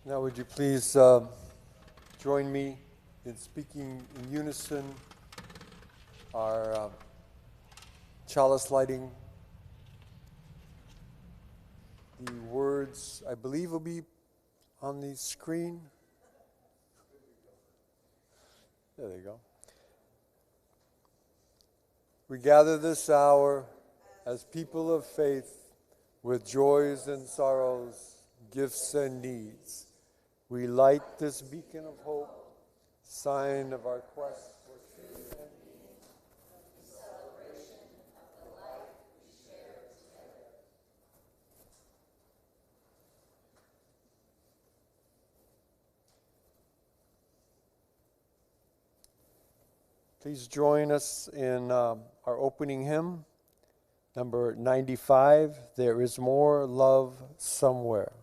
Now would you please join me in speaking in unison our chalice lighting. The words, I believe, will be on the screen. There they go. We gather this hour as people of faith with joys and sorrows, gifts and needs. We light this beacon of hope, sign of our quest for truth and meaning, the celebration of the life we share together. Please join us in our opening hymn, number 95, There Is More Love Somewhere.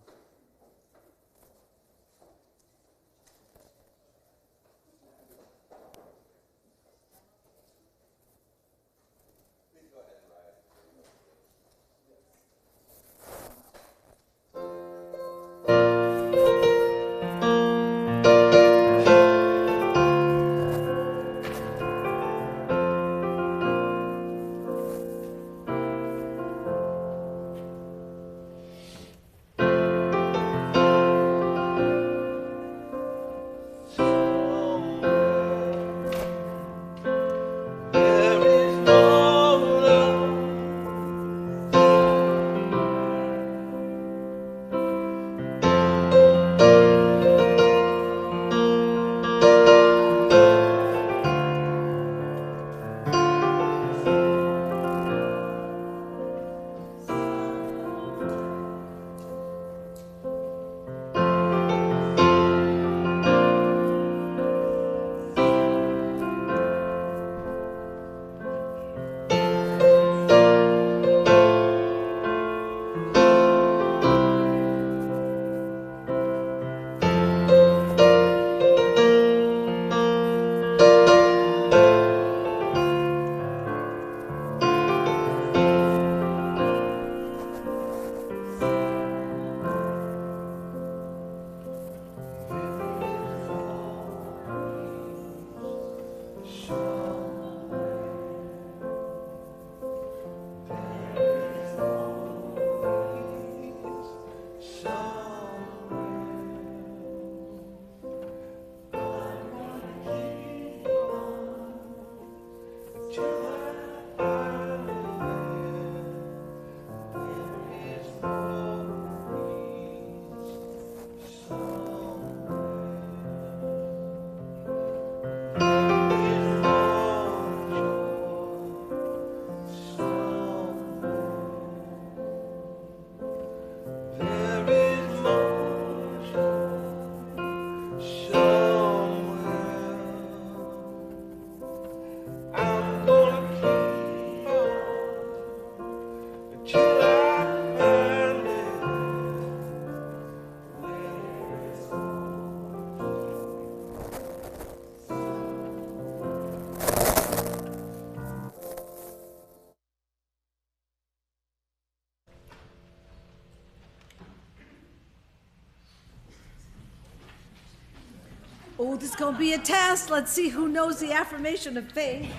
Oh, this is going to be a test. Let's see who knows the affirmation of faith.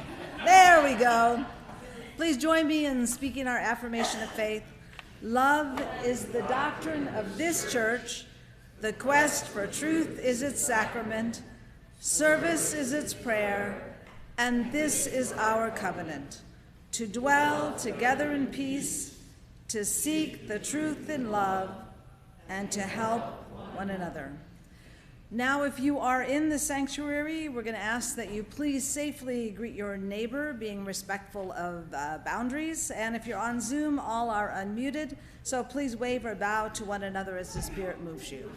There we go. Please join me in speaking our affirmation of faith. Love is the doctrine of this church. The quest for truth is its sacrament. Service is its prayer. And this is our covenant, to dwell together in peace, to seek the truth in love, and to help one another. Now, if you are in the sanctuary, we're going to ask that you please safely greet your neighbor, being respectful of boundaries. And if you're on Zoom, all are unmuted, so please wave or bow to one another as the Spirit moves you.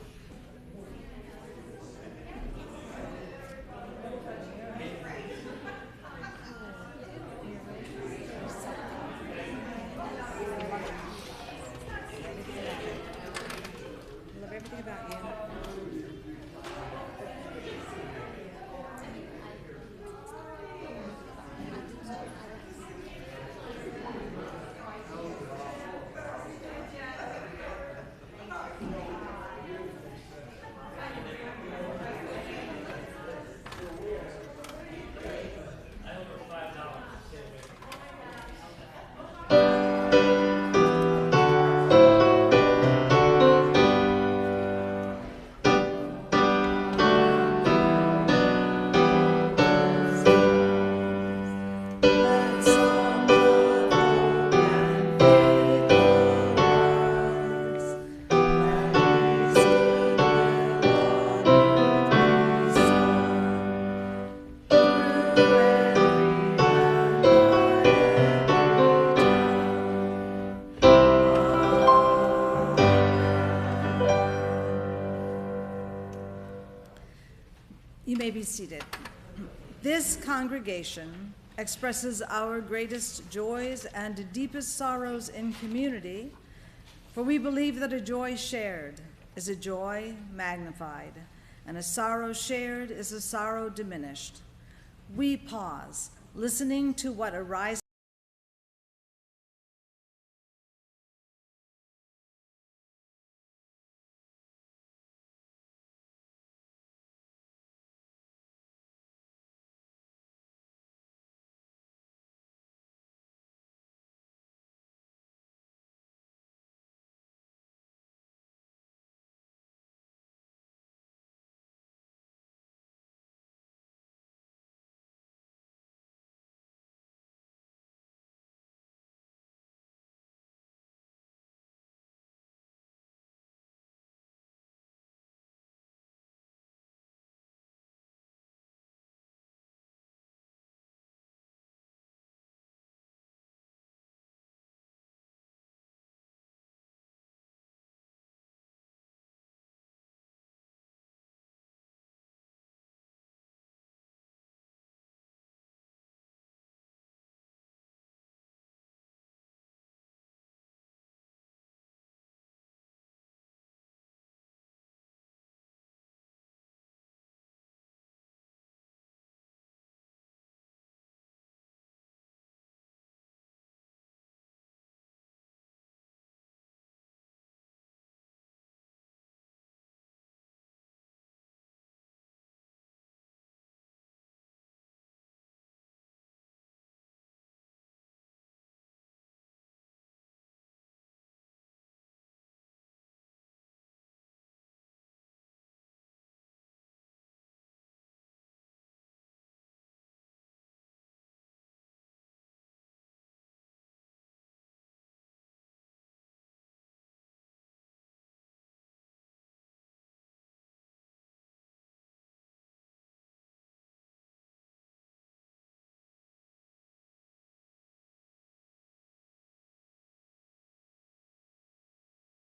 Love everything about you. You may be seated. This congregation expresses our greatest joys and deepest sorrows in community, for we believe that a joy shared is a joy magnified, and a sorrow shared is a sorrow diminished. We pause, listening to what arises.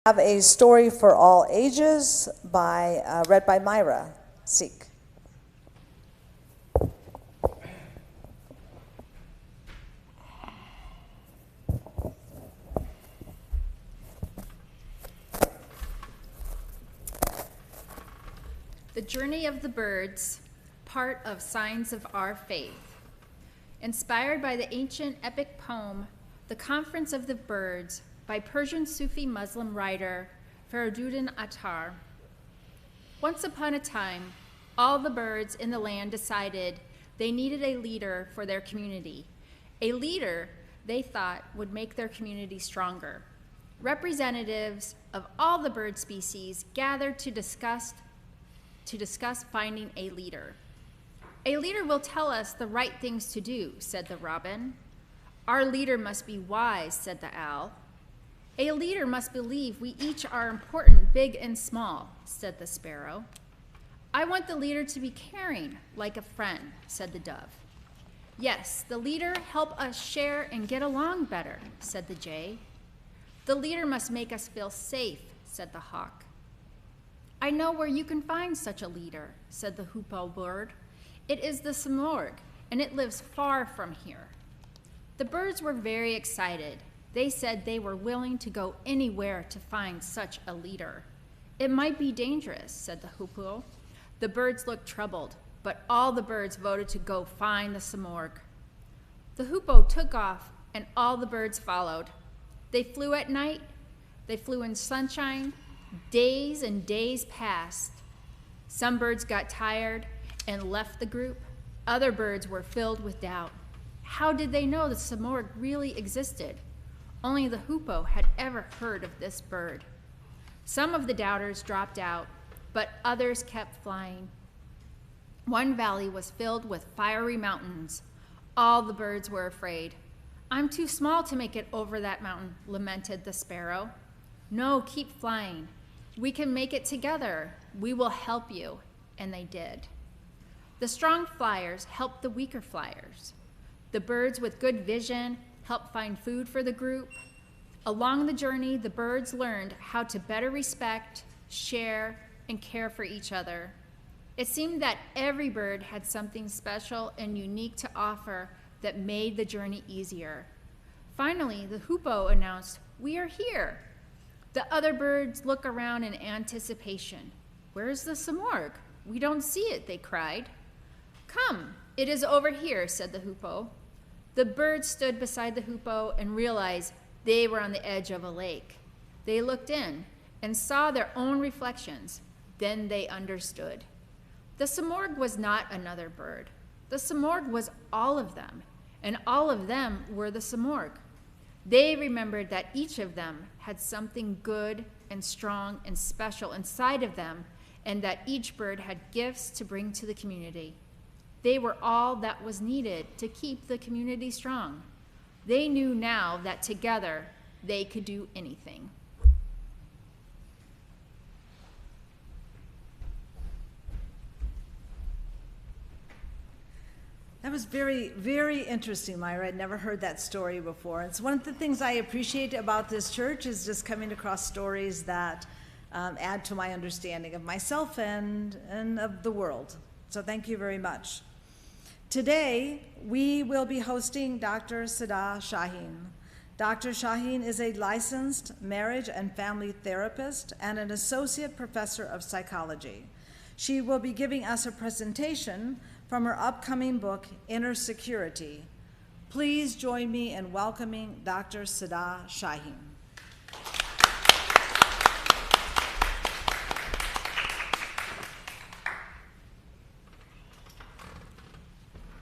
Have a story for all ages read by Myra Seek. The Journey of the Birds, part of Signs of Our Faith. Inspired by the ancient epic poem, The Conference of the Birds, by Persian Sufi Muslim writer Fariduddin Attar. Once upon a time, all the birds in the land decided they needed a leader for their community. A leader they thought would make their community stronger. Representatives of all the bird species gathered to discuss finding a leader. A leader will tell us the right things to do, said the robin. Our leader must be wise, said the owl. A leader must believe we each are important, big and small, said the sparrow. I want the leader to be caring, like a friend, said the dove. Yes, the leader help us share and get along better, said the jay. The leader must make us feel safe, said the hawk. I know where you can find such a leader, said the hoopoe bird. It is the samorg, and it lives far from here. The birds were very excited. They said they were willing to go anywhere to find such a leader. It might be dangerous, said the hoopoe. The birds looked troubled, but all the birds voted to go find the samorg. The hoopoe took off, and all the birds followed. They flew at night. They flew in sunshine. Days and days passed. Some birds got tired and left the group. Other birds were filled with doubt. How did they know the samorg really existed? Only the hoopoe had ever heard of this bird. Some of the doubters dropped out, but others kept flying. One valley was filled with fiery mountains. All the birds were afraid. I'm too small to make it over that mountain, lamented the sparrow. No, keep flying. We can make it together. We will help you. And they did. The strong flyers helped the weaker flyers. The birds with good vision helped find food for the group. Along the journey, the birds learned how to better respect, share, and care for each other. It seemed that every bird had something special and unique to offer that made the journey easier. Finally, the hoopoe announced, "We are here." The other birds look around in anticipation. "Where's the samorg? We don't see it," they cried. "Come, it is over here," said the hoopoe. The birds stood beside the hoopoe and realized they were on the edge of a lake. They looked in and saw their own reflections. Then they understood. The samorg was not another bird. The samorg was all of them, and all of them were the samorg. They remembered that each of them had something good and strong and special inside of them, and that each bird had gifts to bring to the community. They were all that was needed to keep the community strong. They knew now that together they could do anything. That was very, very interesting, Myra. I'd never heard that story before. It's one of the things I appreciate about this church is just coming across stories that add to my understanding of myself and of the world. So thank you very much. Today, we will be hosting Dr. Seda Sahin. Dr. Sahin is a licensed marriage and family therapist and an associate professor of psychology. She will be giving us a presentation from her upcoming book, Inner Security. Please join me in welcoming Dr. Seda Sahin.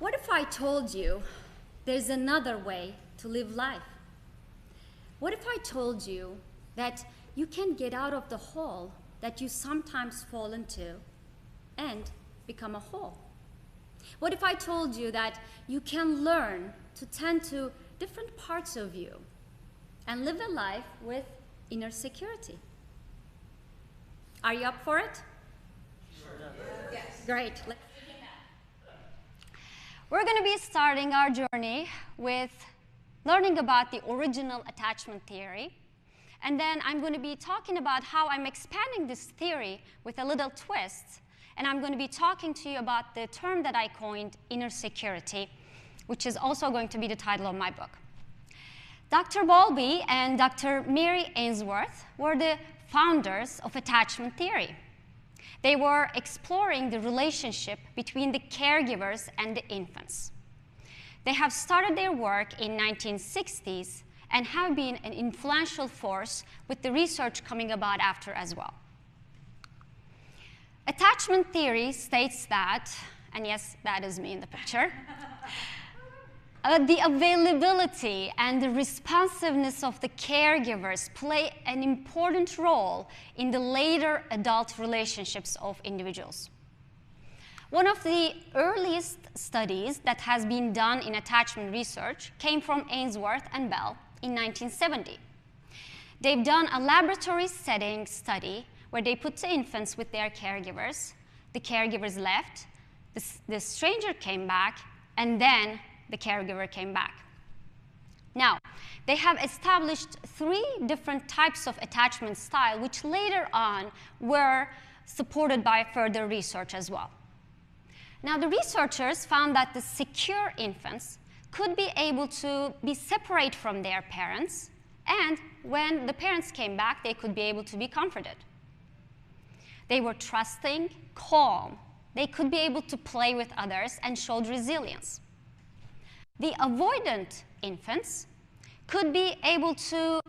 What if I told you there's another way to live life? What if I told you that you can get out of the hole that you sometimes fall into and become a whole? What if I told you that you can learn to tend to different parts of you and live a life with inner security? Are you up for it? Sure. Yes. Great. We're going to be starting our journey with learning about the original attachment theory. And then I'm going to be talking about how I'm expanding this theory with a little twist. And I'm going to be talking to you about the term that I coined, inner security, which is also going to be the title of my book. Dr. Bowlby and Dr. Mary Ainsworth were the founders of attachment theory. They were exploring the relationship between the caregivers and the infants. They have started their work in 1960s and have been an influential force with the research coming about after as well. Attachment theory states that, and yes, that is me in the picture, the availability and the responsiveness of the caregivers play an important role in the later adult relationships of individuals. One of the earliest studies that has been done in attachment research came from Ainsworth and Bell in 1970. They've done a laboratory setting study where they put the infants with their caregivers. The caregivers left, the stranger came back, and then the caregiver came back. Now, they have established 3 different types of attachment style, which later on were supported by further research as well. Now, the researchers found that the secure infants could be able to be separate from their parents, and when the parents came back, they could be able to be comforted. They were trusting, calm. They could be able to play with others and showed resilience. The avoidant infants could be able to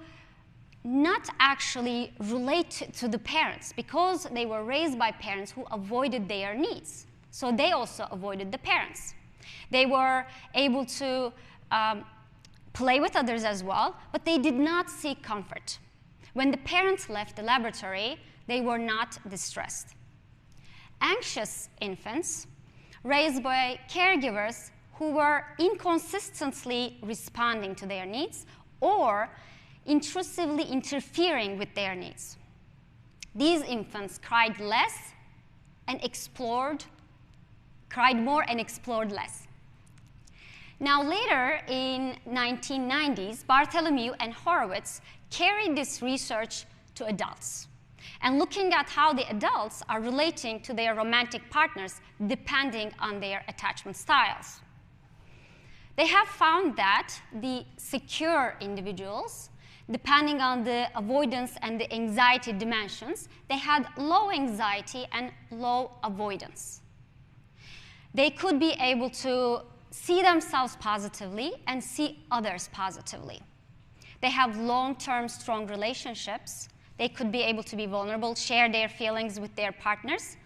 not actually relate to the parents because they were raised by parents who avoided their needs. So they also avoided the parents. They were able to play with others as well, but they did not seek comfort. When the parents left the laboratory, they were not distressed. Anxious infants, raised by caregivers who were inconsistently responding to their needs or intrusively interfering with their needs. These infants cried less and cried more and explored less. Now later in 1990s, Bartholomew and Horowitz carried this research to adults. and looking at how the adults are relating to their romantic partners depending on their attachment styles. They have found that the secure individuals, depending on the avoidance and the anxiety dimensions, they had low anxiety and low avoidance. They could be able to see themselves positively and see others positively. They have long-term strong relationships. They could be able to be vulnerable, share their feelings with their partners,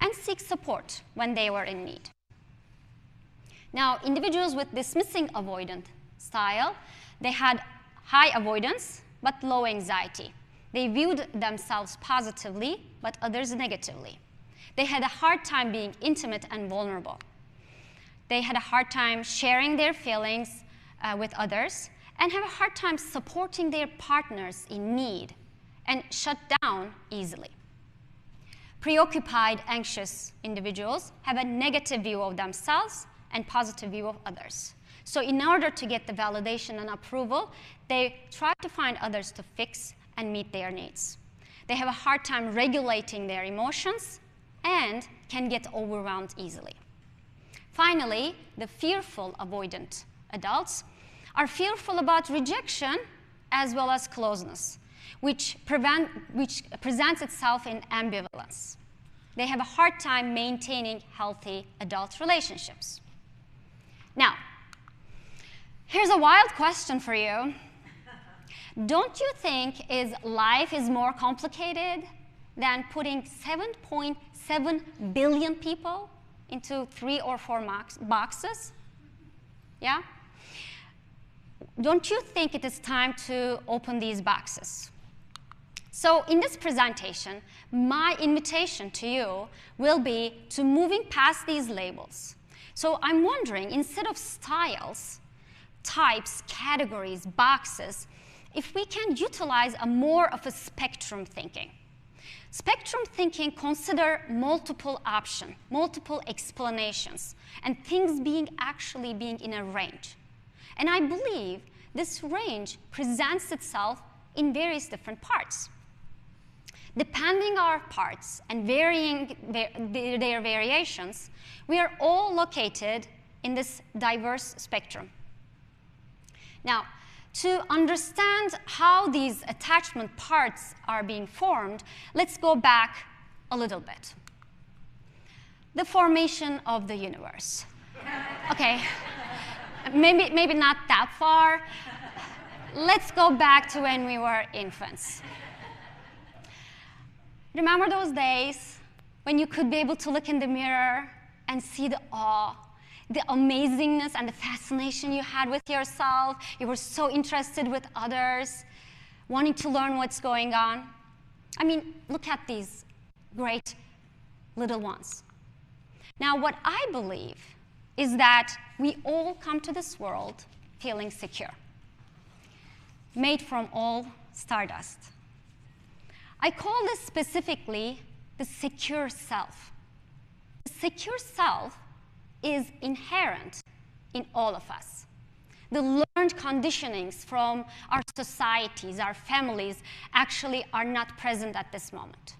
and seek support when they were in need. Now, individuals with dismissing avoidant style, they had high avoidance but low anxiety. They viewed themselves positively but others negatively. They had a hard time being intimate and vulnerable. They had a hard time sharing their feelings with others and have a hard time supporting their partners in need and shut down easily. Preoccupied, anxious individuals have a negative view of themselves and positive view of others. So in order to get the validation and approval, they try to find others to fix and meet their needs. They have a hard time regulating their emotions and can get overwhelmed easily. Finally, the fearful avoidant adults are fearful about rejection as well as closeness, which presents itself in ambivalence. They have a hard time maintaining healthy adult relationships. Now, here's a wild question for you. Don't you think life is more complicated than putting 7.7 billion people into 3 or 4 boxes? Yeah? Don't you think it is time to open these boxes? So in this presentation, my invitation to you will be to moving past these labels. So I'm wondering, instead of styles, types, categories, boxes, if we can utilize more of a spectrum thinking. Spectrum thinking consider multiple options, multiple explanations, and things actually being in a range. And I believe this range presents itself in various different parts. Depending on our parts and varying their variations, we are all located in this diverse spectrum. Now, to understand how these attachment parts are being formed, let's go back a little bit. The formation of the universe. Okay, maybe not that far. Let's go back to when we were infants. Remember those days when you could be able to look in the mirror and see the awe, the amazingness and the fascination you had with yourself? You were so interested with others, wanting to learn what's going on. I mean, look at these great little ones. Now, what I believe is that we all come to this world feeling secure, made from all stardust. I call this specifically the secure self. The secure self is inherent in all of us. The learned conditionings from our societies, our families, actually are not present at this moment.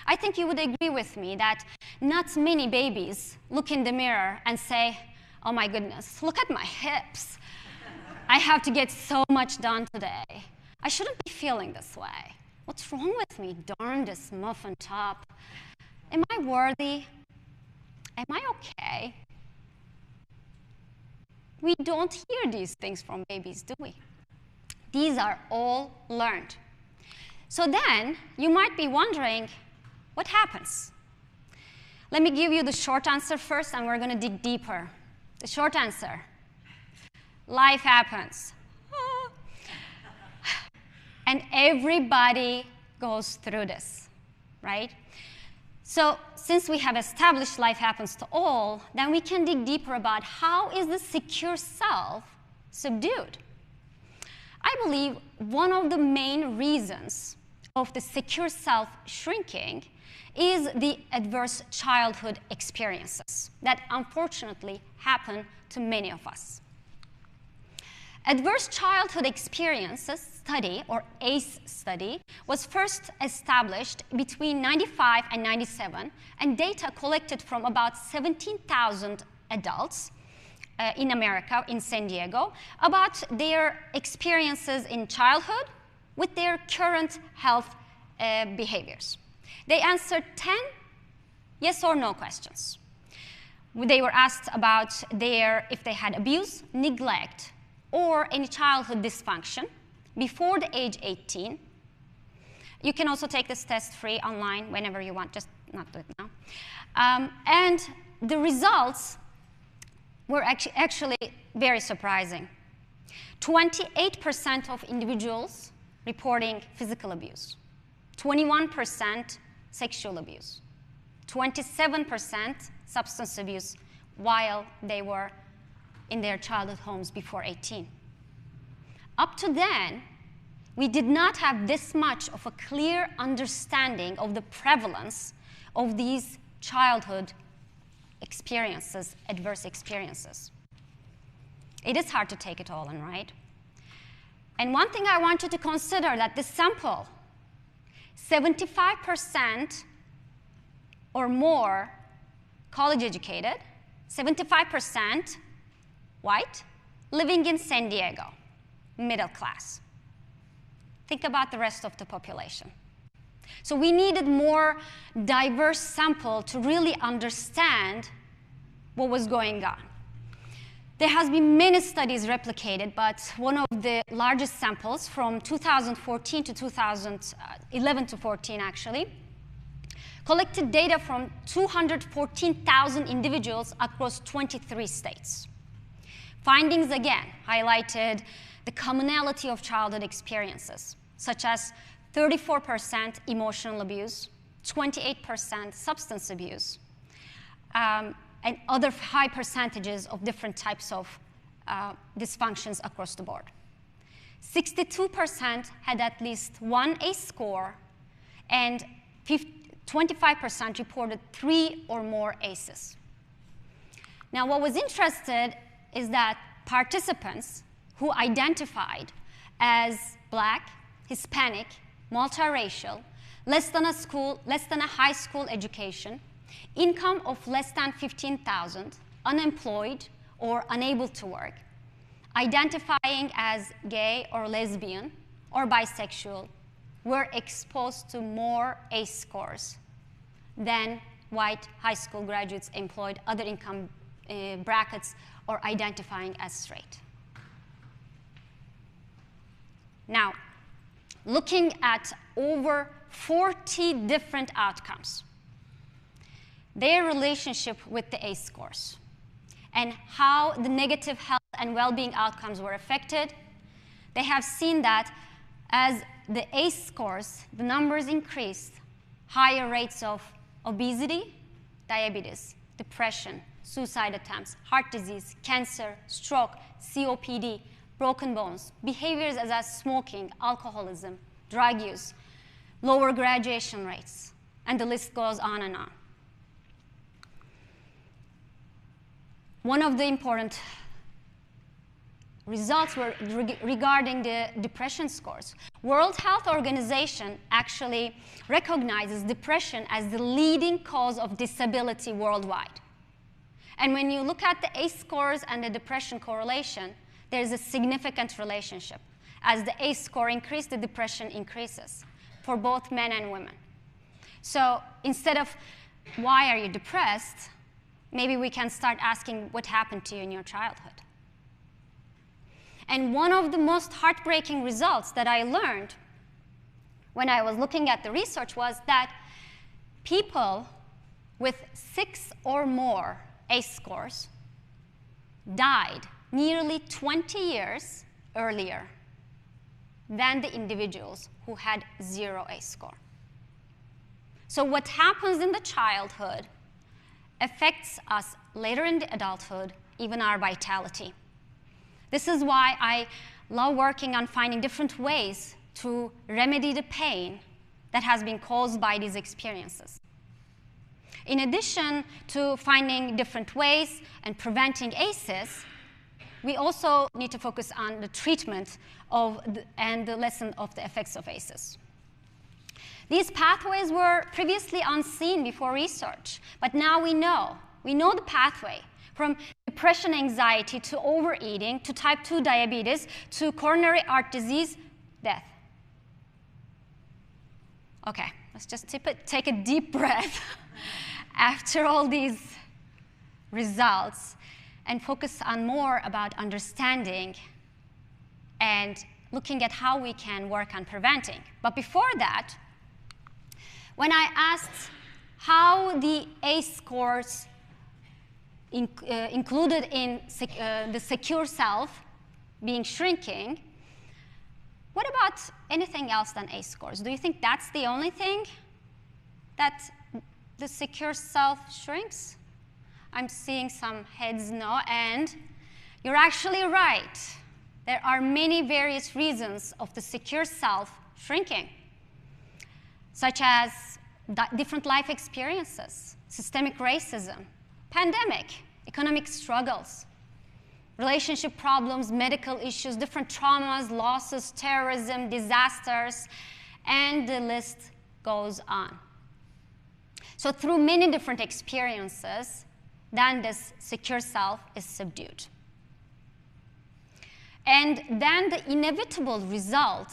I think you would agree with me that not many babies look in the mirror and say, oh my goodness, look at my hips. I have to get so much done today. I shouldn't be feeling this way. What's wrong with me? Darn this muffin top. Am I worthy? Am I okay? We don't hear these things from babies, do we? These are all learned. So then, you might be wondering, what happens? Let me give you the short answer first, and we're going to dig deeper. The short answer, life happens. And everybody goes through this, right? So since we have established life happens to all, then we can dig deeper about how is the secure self subdued. I believe one of the main reasons of the secure self shrinking is the adverse childhood experiences that unfortunately happen to many of us. Adverse Childhood Experiences Study, or ACE study, was first established between 95 and 97, and data collected from about 17,000 adults in America, in San Diego, about their experiences in childhood with their current health behaviors. They answered 10 yes or no questions. They were asked about if they had abuse, neglect, or any childhood dysfunction before the age 18. You can also take this test free online whenever you want, just not do it now. And the results were actually very surprising. 28% of individuals reporting physical abuse, 21% sexual abuse, 27% substance abuse while they were in their childhood homes before 18. Up to then, we did not have this much of a clear understanding of the prevalence of these childhood experiences, adverse experiences. It is hard to take it all in, right? And one thing I want you to consider, that this sample, 75% or more college educated, 75% white, living in San Diego, middle class. Think about the rest of the population. So we needed more diverse sample to really understand what was going on. There has been many studies replicated, but one of the largest samples from 2014 to 2011 to 14 actually, collected data from 214,000 individuals across 23 states. Findings again highlighted the commonality of childhood experiences, such as 34% emotional abuse, 28% substance abuse, and other high percentages of different types of dysfunctions across the board. 62% had at least one ACE score, and 25% reported 3 or more ACEs. Now, what was interesting is that participants who identified as Black, Hispanic, multiracial, less than a high school education, income of less than 15,000, unemployed or unable to work, identifying as gay or lesbian or bisexual, were exposed to more ACE scores than white high school graduates employed, other income brackets, or identifying as straight. Now, looking at over 40 different outcomes, their relationship with the ACE scores, and how the negative health and well-being outcomes were affected, they have seen that as the ACE scores, the numbers increased, higher rates of obesity, diabetes, depression, suicide attempts, heart disease, cancer, stroke, COPD, broken bones, behaviors such as smoking, alcoholism, drug use, lower graduation rates, and the list goes on and on. One of the important results were regarding the depression scores. World Health Organization actually recognizes depression as the leading cause of disability worldwide. And when you look at the ACE scores and the depression correlation, there's a significant relationship. As the ACE score increases, the depression increases for both men and women. So instead of, why are you depressed, maybe we can start asking what happened to you in your childhood. And one of the most heartbreaking results that I learned when I was looking at the research was that people with 6 or more ACE scores died nearly 20 years earlier than the individuals who had 0 ACE score. So what happens in the childhood affects us later in the adulthood, even our vitality. This is why I love working on finding different ways to remedy the pain that has been caused by these experiences. In addition to finding different ways and preventing ACEs, we also need to focus on the treatment of and the lesson of the effects of ACEs. These pathways were previously unseen before research, but now we know. We know the pathway from depression, anxiety, to overeating, to type 2 diabetes, to coronary heart disease, death. Okay, let's just take a deep breath after all these results and focus on more about understanding and looking at how we can work on preventing. But before that, when I asked how the ACE scores included in the secure self being shrinking, what about anything else than ACE scores? Do you think that's the only thing that the secure self shrinks? I'm seeing some heads no, and you're actually right. There are many various reasons of the secure self shrinking, such as different life experiences, systemic racism, pandemic, economic struggles, relationship problems, medical issues, different traumas, losses, terrorism, disasters, and the list goes on. So through many different experiences, then this secure self is subdued. And then the inevitable result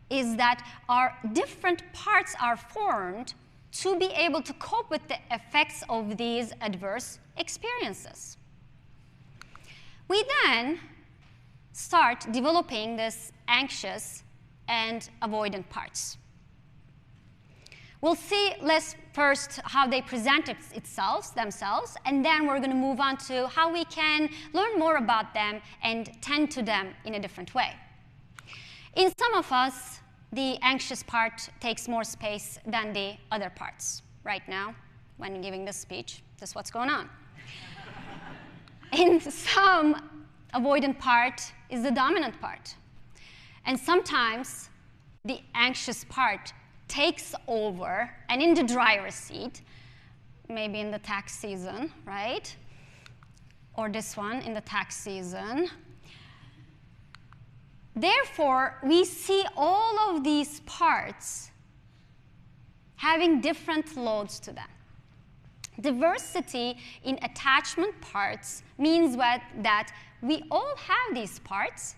is that our different parts are formed to be able to cope with the effects of these adverse experiences. We then start developing this anxious and avoidant parts. We'll see first how they present themselves, and then we're going to move on to how we can learn more about them and tend to them in a different way. In some of us, the anxious part takes more space than the other parts. Right now, when giving this speech, this is what's going on. In some, avoidant part is the dominant part. And sometimes the anxious part takes over, and in the driver's seat, maybe in the tax season, right? Or this one in the tax season. Therefore, we see all of these parts having different loads to them. Diversity in attachment parts means that we all have these parts,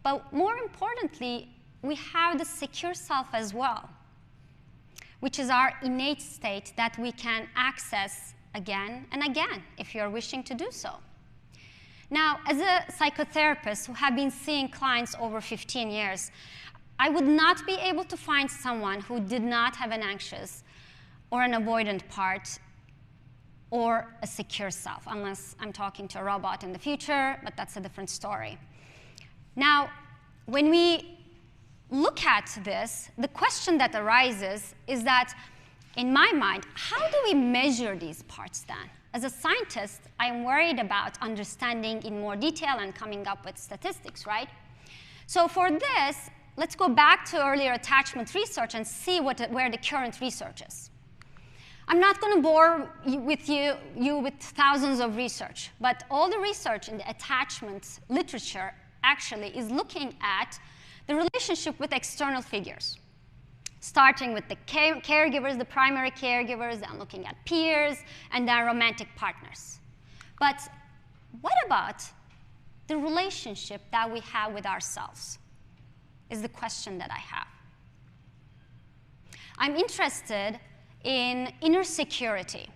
but more importantly, we have the secure self as well, which is our innate state that we can access again and again if you're wishing to do so. Now, as a psychotherapist who have been seeing clients over 15 years, I would not be able to find someone who did not have an anxious or an avoidant part or a secure self, unless I'm talking to a robot in the future, but that's a different story. Now, when we look at this, the question that arises is that, in my mind, how do we measure these parts then? As a scientist, I'm worried about understanding in more detail and coming up with statistics, right? So for this, let's go back to earlier attachment research and see where the current research is. I'm not going to bore you with thousands of research, but all the research in the attachment literature actually is looking at the relationship with external figures, starting with the caregivers, the primary caregivers, then looking at peers, and then romantic partners. But what about the relationship that we have with ourselves is the question that I have. I'm interested in inner security,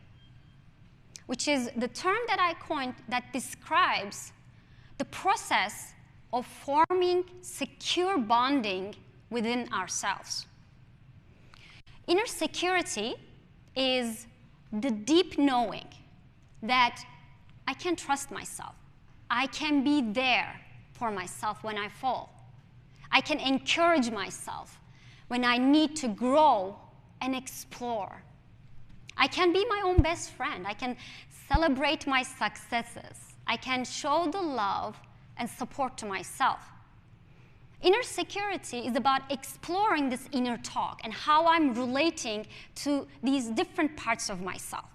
which is the term that I coined that describes the process of forming secure bonding within ourselves. Inner security is the deep knowing that I can trust myself. I can be there for myself when I fall. I can encourage myself when I need to grow and explore. I can be my own best friend. I can celebrate my successes. I can show the love and support to myself. Inner security is about exploring this inner talk and how I'm relating to these different parts of myself.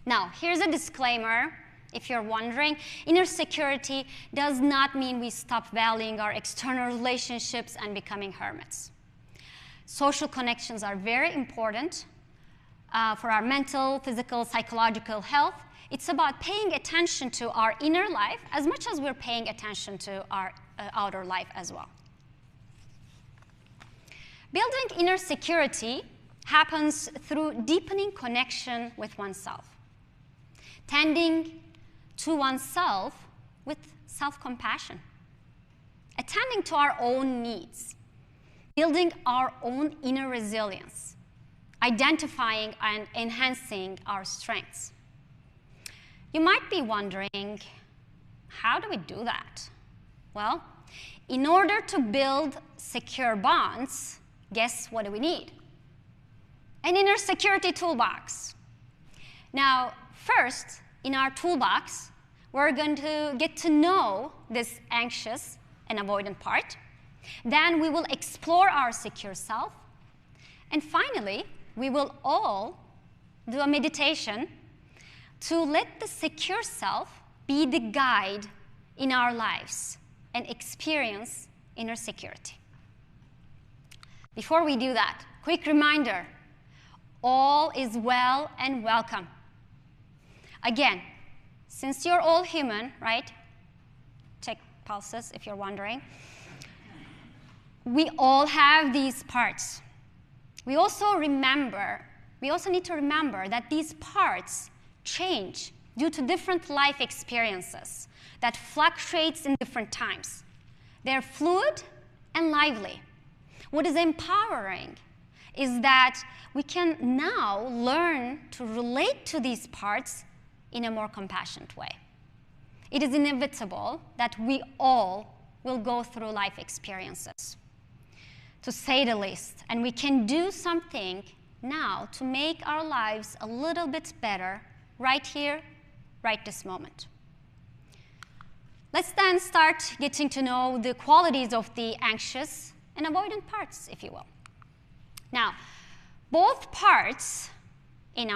Now, here's a disclaimer. if you're wondering, inner security does not mean we stop valuing our external relationships and becoming hermits. Social connections are very important for our mental, physical, psychological health. It's about paying attention to our inner life as much as we're paying attention to our outer life as well. Building inner security happens through deepening connection with oneself, tending to oneself with self-compassion, attending to our own needs, building our own inner resilience, identifying and enhancing our strengths. You might be wondering, how do we do that? Well, in order to build secure bonds, guess what do we need? An inner security toolbox. Now, first, in our toolbox, we're going to get to know this anxious and avoidant part. Then we will explore our secure self. And finally, we will all do a meditation to let the secure self be the guide in our lives and experience inner security. Before we do that, quick reminder, all is well and welcome. Again, since you're all human, right? Check pulses if you're wondering. We all have these parts. We also need to remember that these parts change due to different life experiences that fluctuates in different times. They're fluid and lively. What is empowering is that we can now learn to relate to these parts in a more compassionate way. It is inevitable that we all will go through life experiences, to say the least, and we can do something now to make our lives a little bit better right here, right this moment. Let's then start getting to know the qualities of the anxious and avoidant parts, if you will. Now, both parts in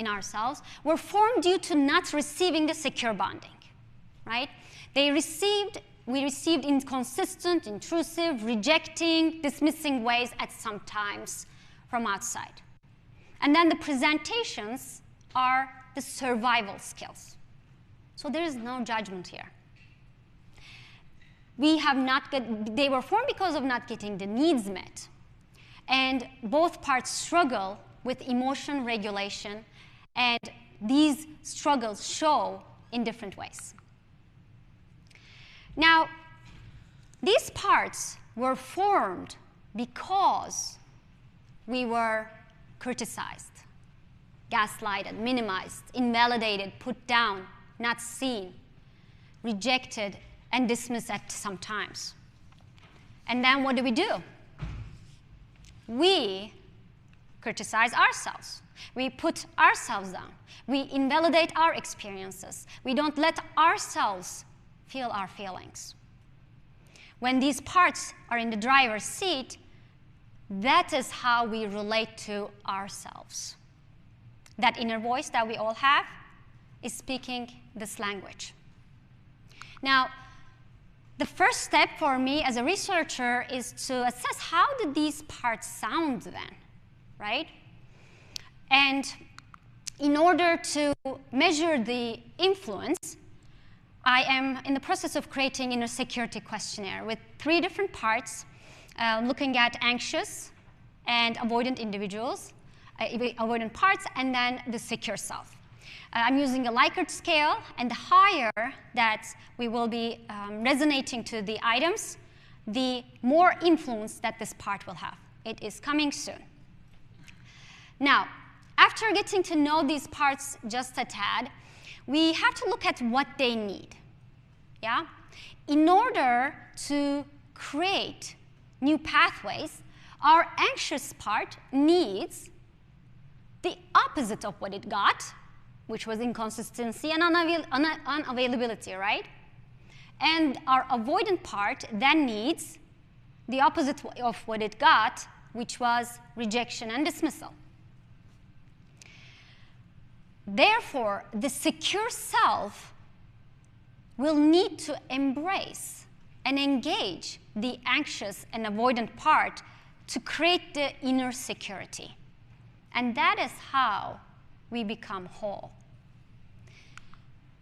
ourselves were formed due to not receiving the secure bonding, right? We received inconsistent, intrusive, rejecting, dismissing ways at some times from outside. And then the presentations are the survival skills. So there is no judgment here. They were formed because of not getting the needs met. And both parts struggle with emotion regulation, and these struggles show in different ways. Now, these parts were formed because we were criticized, gaslighted, minimized, invalidated, put down, not seen, rejected, and dismissed at some times. And then what do? We criticize ourselves. We put ourselves down. We invalidate our experiences. We don't let ourselves feel our feelings. When these parts are in the driver's seat, that is how we relate to ourselves. That inner voice that we all have is speaking this language. Now, the first step for me as a researcher is to assess how did these parts sound then, right? And in order to measure the influence, I am in the process of creating an inner security questionnaire with 3 different parts, looking at anxious and avoidant individuals, avoidant parts, and then the secure self. I'm using a Likert scale, and the higher that we will be resonating to the items, the more influence that this part will have. It is coming soon. Now, after getting to know these parts just a tad, we have to look at what they need. Yeah? In order to create new pathways, our anxious part needs the opposite of what it got, which was inconsistency and unavailability, right? And our avoidant part then needs the opposite of what it got, which was rejection and dismissal. Therefore, the secure self will need to embrace and engage the anxious and avoidant part to create the inner security. And that is how we become whole.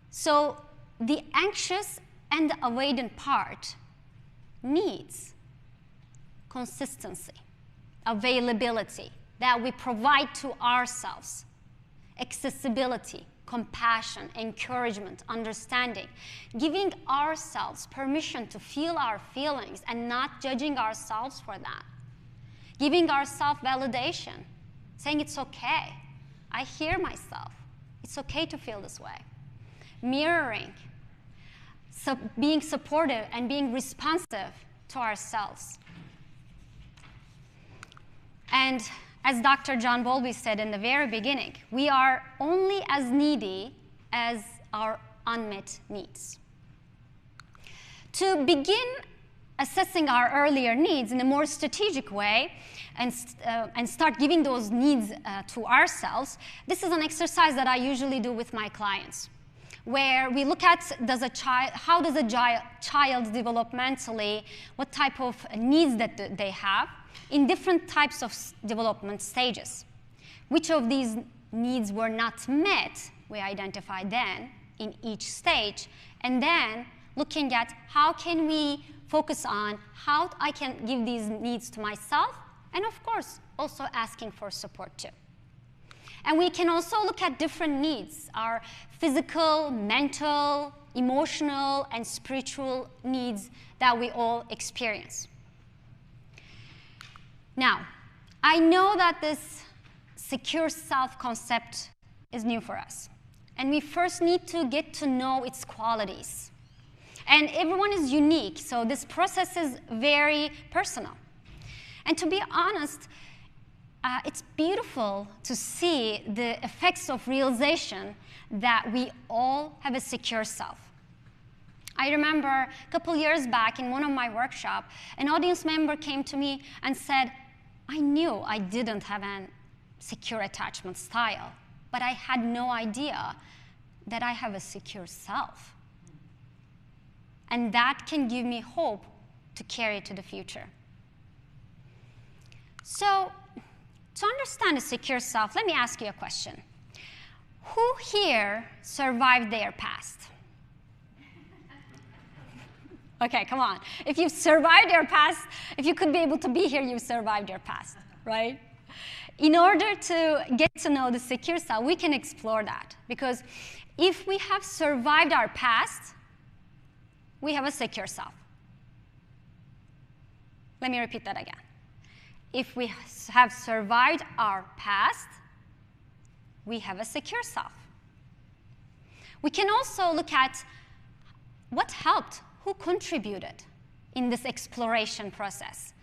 So the anxious and the avoidant part needs consistency, availability that we provide to ourselves, accessibility, compassion, encouragement, understanding, giving ourselves permission to feel our feelings and not judging ourselves for that, giving ourselves validation, saying it's okay, I hear myself, it's okay to feel this way, mirroring, being supportive and being responsive to ourselves. And as Dr. John Bowlby said in the very beginning, we are only as needy as our unmet needs. To begin assessing our earlier needs in a more strategic way and start giving those needs to ourselves, this is an exercise that I usually do with my clients, where we look at how does a child developmentally, what type of needs that they have in different types of development stages. Which of these needs were not met, we identify then in each stage, and then looking at how can we focus on how I can give these needs to myself, and of course, also asking for support too. And we can also look at different needs, our physical, mental, emotional, and spiritual needs that we all experience. Now, I know that this secure self concept is new for us, and we first need to get to know its qualities. And everyone is unique, so this process is very personal. And to be honest, it's beautiful to see the effects of realization that we all have a secure self. I remember a couple years back in one of my workshops, an audience member came to me and said, I knew I didn't have a secure attachment style, but I had no idea that I have a secure self. And that can give me hope to carry to the future. So, to understand a secure self, let me ask you a question. Who here survived their past? Okay, come on. If you've survived your past, if you could be able to be here, you've survived your past, right? In order to get to know the secure self, we can explore that. Because if we have survived our past, we have a secure self. Let me repeat that again. If we have survived our past, we have a secure self. We can also look at what helped, who contributed in this exploration process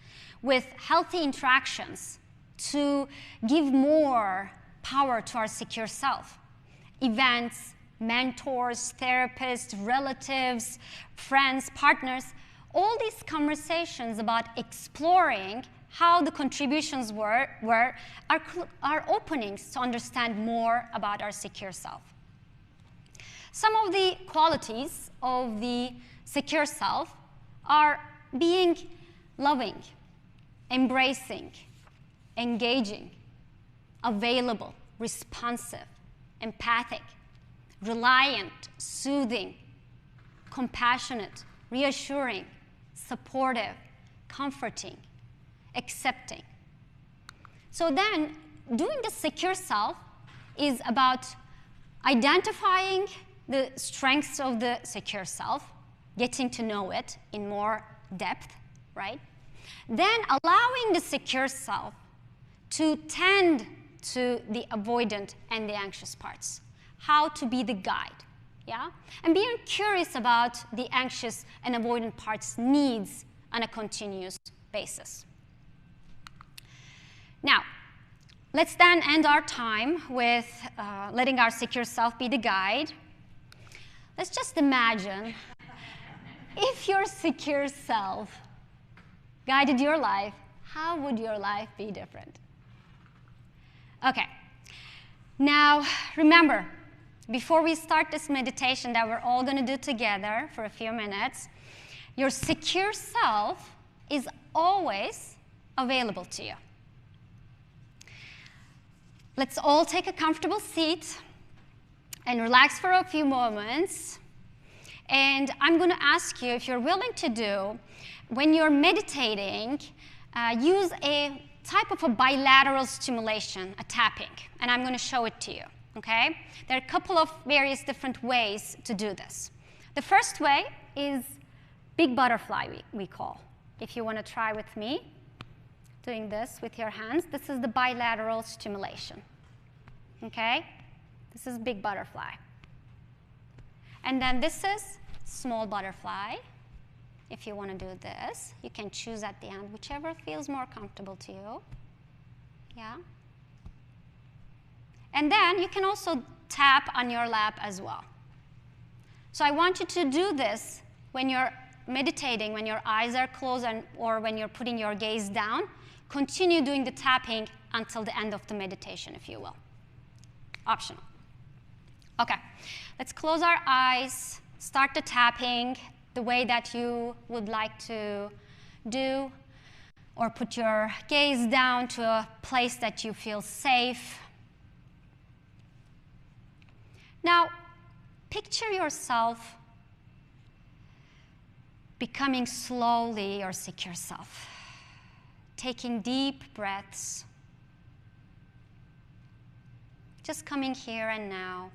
with healthy interactions to give more power to our secure self. Events, mentors, therapists, relatives, friends, partners, all these conversations about exploring how the contributions were are openings to understand more about our secure self. Some of the qualities of the secure self are being loving, embracing, engaging, available, responsive, empathic, reliant, soothing, compassionate, reassuring, supportive, comforting, accepting. So then, doing the secure self is about identifying the strengths of the secure self, getting to know it in more depth, right? Then allowing the secure self to tend to the avoidant and the anxious parts. How to be the guide, yeah? And being curious about the anxious and avoidant parts' needs on a continuous basis. Now, let's then end our time with letting our secure self be the guide. Let's just imagine if your secure self guided your life, how would your life be different? Okay, now remember, before we start this meditation that we're all going to do together for a few minutes, your secure self is always available to you. Let's all take a comfortable seat and relax for a few moments. And I'm going to ask you, if you're willing to do, when you're meditating, use a type of a bilateral stimulation, a tapping. And I'm going to show it to you, okay? There are a couple of various different ways to do this. The first way is big butterfly, we call. If you want to try with me, doing this with your hands, this is the bilateral stimulation, okay? This is big butterfly. And then this is small butterfly. If you want to do this, you can choose at the end, whichever feels more comfortable to you. Yeah? And then you can also tap on your lap as well. So I want you to do this when you're meditating, when your eyes are closed, or when you're putting your gaze down. Continue doing the tapping until the end of the meditation, if you will. Optional. Okay, let's close our eyes, start the tapping the way that you would like to do, or put your gaze down to a place that you feel safe. Now, picture yourself becoming slowly your secure self, taking deep breaths, just coming here and now.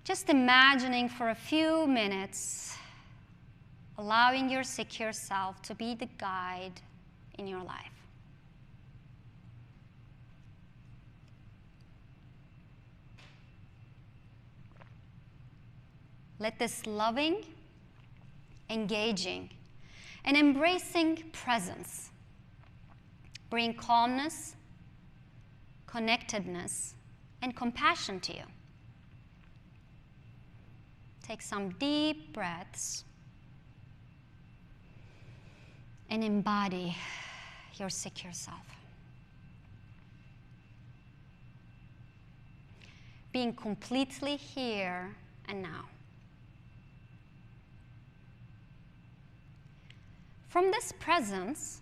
Just imagining for a few minutes, allowing your secure self to be the guide in your life. Let this loving, engaging, and embracing presence bring calmness, connectedness, and compassion to you. Take some deep breaths and embody your secure self. Being completely here and now. From this presence,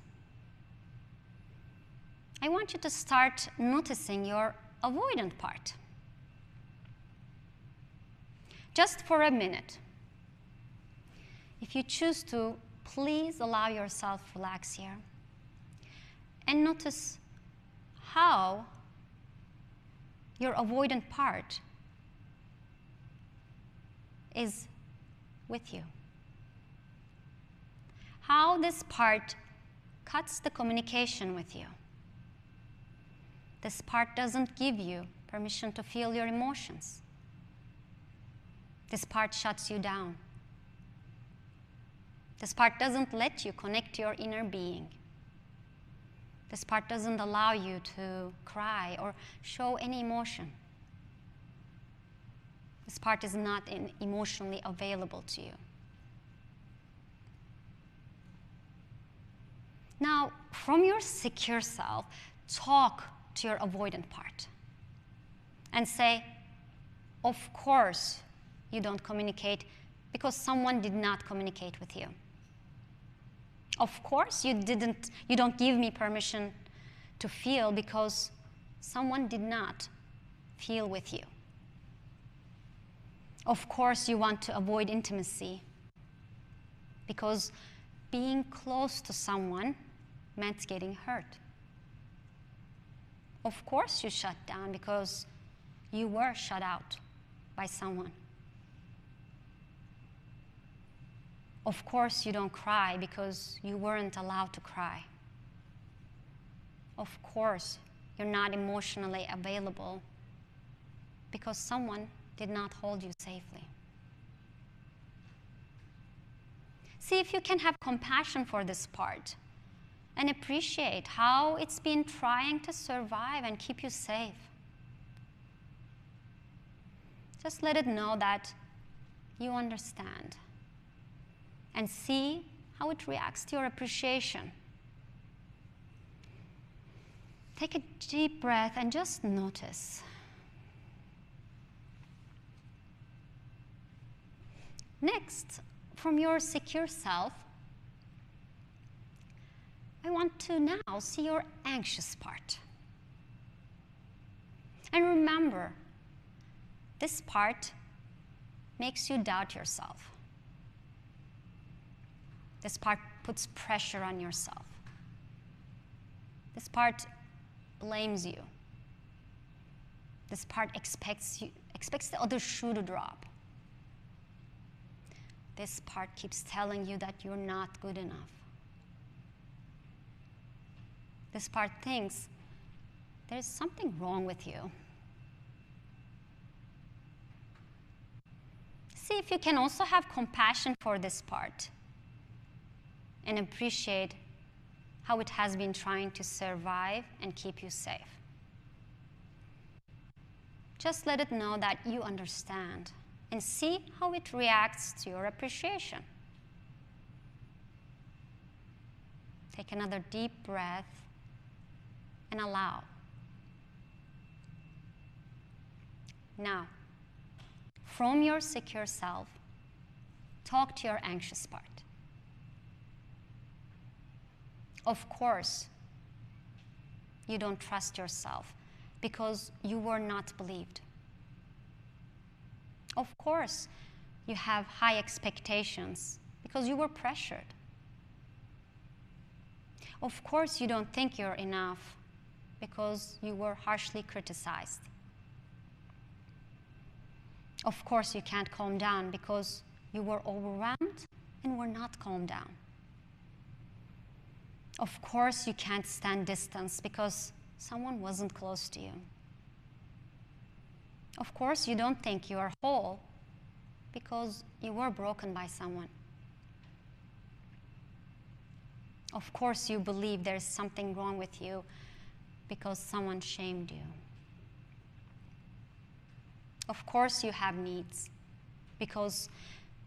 I want you to start noticing your avoidant part. Just for a minute. If you choose to, please allow yourself to relax here. And notice how your avoidant part is with you. How this part cuts the communication with you. This part doesn't give you permission to feel your emotions. This part shuts you down. This part doesn't let you connect to your inner being. This part doesn't allow you to cry or show any emotion. This part is not emotionally available to you. Now, from your secure self, talk to your avoidant part and say, of course, you don't communicate because someone did not communicate with you. Of course, you don't give me permission to feel because someone did not feel with you. Of course, you want to avoid intimacy because being close to someone meant getting hurt. Of course, you shut down because you were shut out by someone. Of course, you don't cry because you weren't allowed to cry. Of course, you're not emotionally available because someone did not hold you safely. See if you can have compassion for this part and appreciate how it's been trying to survive and keep you safe. Just let it know that you understand. And see how it reacts to your appreciation. Take a deep breath and just notice. Next, from your secure self, I want to now see your anxious part. And remember, this part makes you doubt yourself. This part puts pressure on yourself. This part blames you. This part expects the other shoe to drop. This part keeps telling you that you're not good enough. This part thinks there's something wrong with you. See if you can also have compassion for this part and appreciate how it has been trying to survive and keep you safe. Just let it know that you understand and see how it reacts to your appreciation. Take another deep breath and allow. Now, from your secure self, talk to your anxious part. Of course, you don't trust yourself because you were not believed. Of course, you have high expectations because you were pressured. Of course, you don't think you're enough because you were harshly criticized. Of course, you can't calm down because you were overwhelmed and were not calmed down. Of course, you can't stand distance because someone wasn't close to you. Of course, you don't think you are whole because you were broken by someone. Of course, you believe there's something wrong with you because someone shamed you. Of course, you have needs because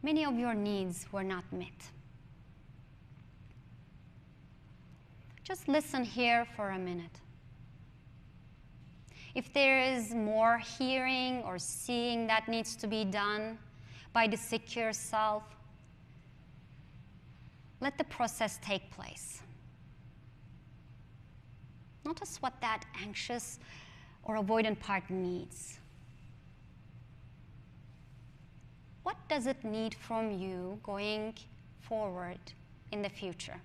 many of your needs were not met. Just listen here for a minute. If there is more hearing or seeing that needs to be done by the secure self, let the process take place. Notice what that anxious or avoidant part needs. What does it need from you going forward in the future?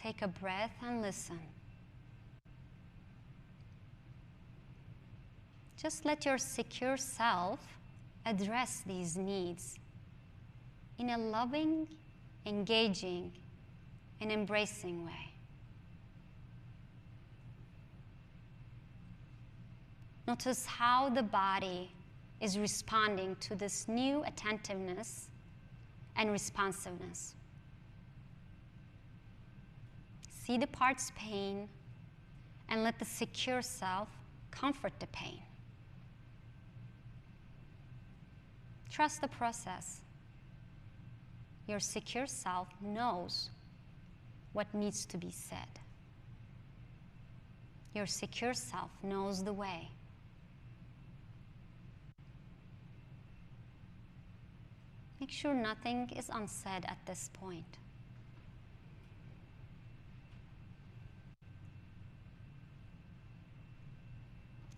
Take a breath and listen. Just let your secure self address these needs in a loving, engaging, and embracing way. Notice how the body is responding to this new attentiveness and responsiveness. See the part's pain and let the secure self comfort the pain. Trust the process. Your secure self knows what needs to be said. Your secure self knows the way. Make sure nothing is unsaid at this point.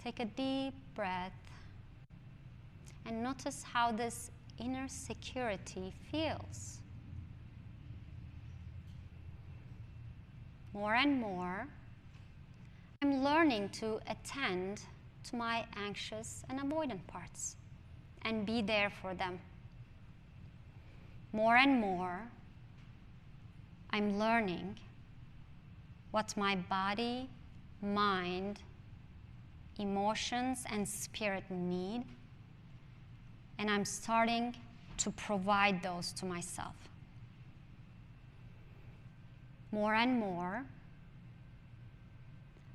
Take a deep breath and notice how this inner security feels. More and more, I'm learning to attend to my anxious and avoidant parts and be there for them. More and more, I'm learning what my body, mind, emotions, and spirit need, and I'm starting to provide those to myself. More and more,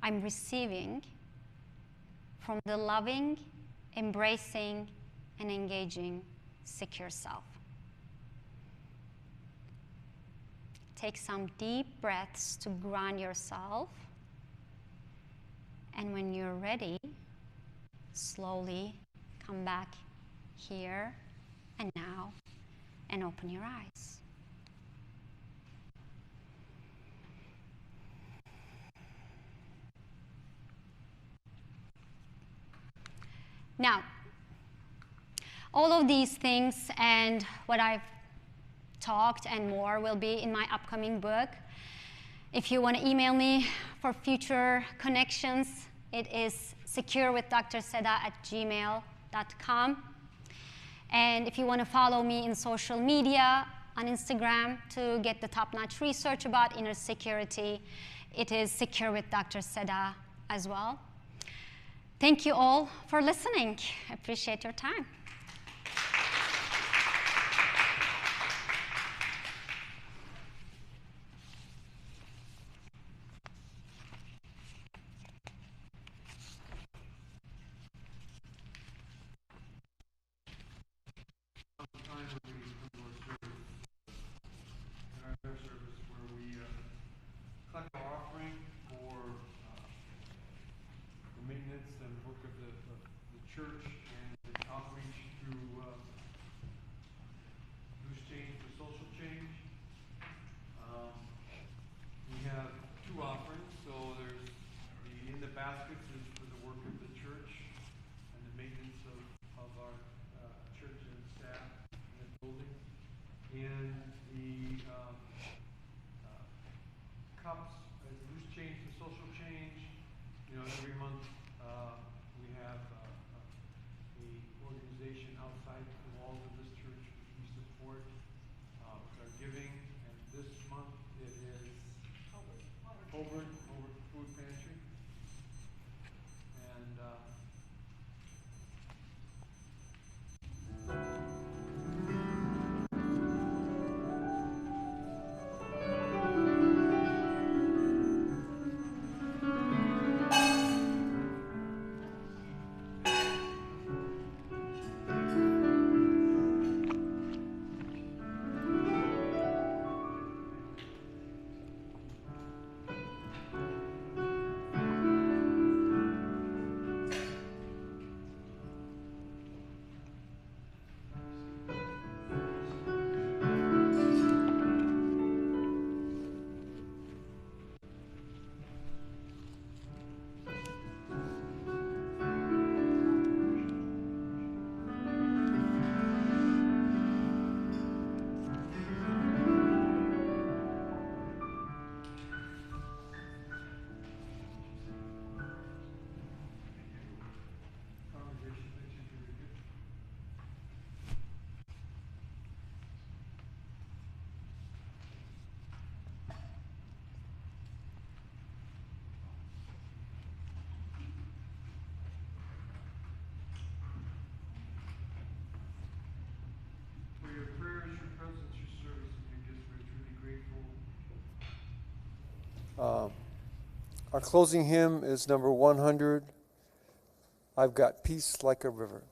I'm receiving from the loving, embracing, and engaging secure self. take some deep breaths to ground yourself. And when you're ready, slowly come back here and now and open your eyes. Now, all of these things and what I've talked and more will be in my upcoming book. If you want to email me for future connections, it is securewithdrseda@gmail.com. And if you want to follow me in social media, on Instagram, to get the top-notch research about inner security, it is Secure with Dr. Seda as well. Thank you all for listening. I appreciate your time. Church and outreach through Loose Change for Social Change. We have two offerings. So there's in the baskets is for the work of the church and the maintenance of our church and staff in the building. And the cups, Loose Change for Social Change. You know, every month we have organization outside the walls of this church which we support with our giving, and this month it is Hobart Food Pantry, and our closing hymn is number 100, I've Got Peace Like a River.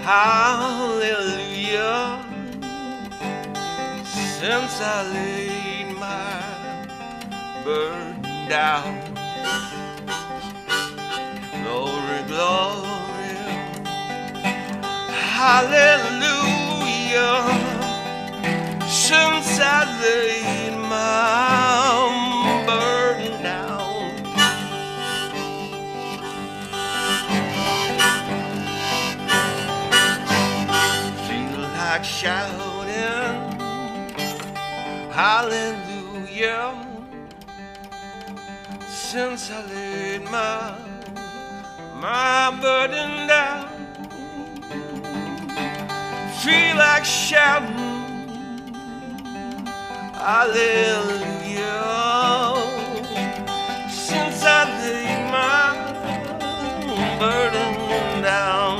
hallelujah, since I laid my burden down. Glory, glory, hallelujah, since I laid my burden down. Feel like shouting hallelujah, since I laid my burden down. Feel like shouting hallelujah, since I laid my burden down.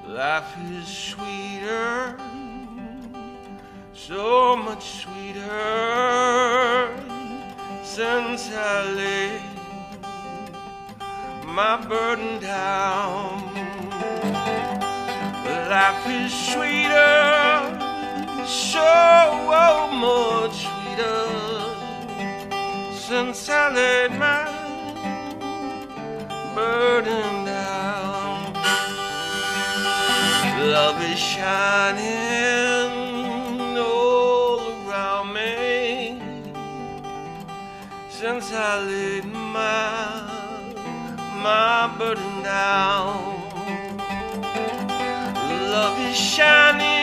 Life is sweeter, so much sweeter, since I laid my burden down. Life is sweeter, so much sweeter, since I laid my burden down. Love is shining all around me, since I laid my burden down. Love is shining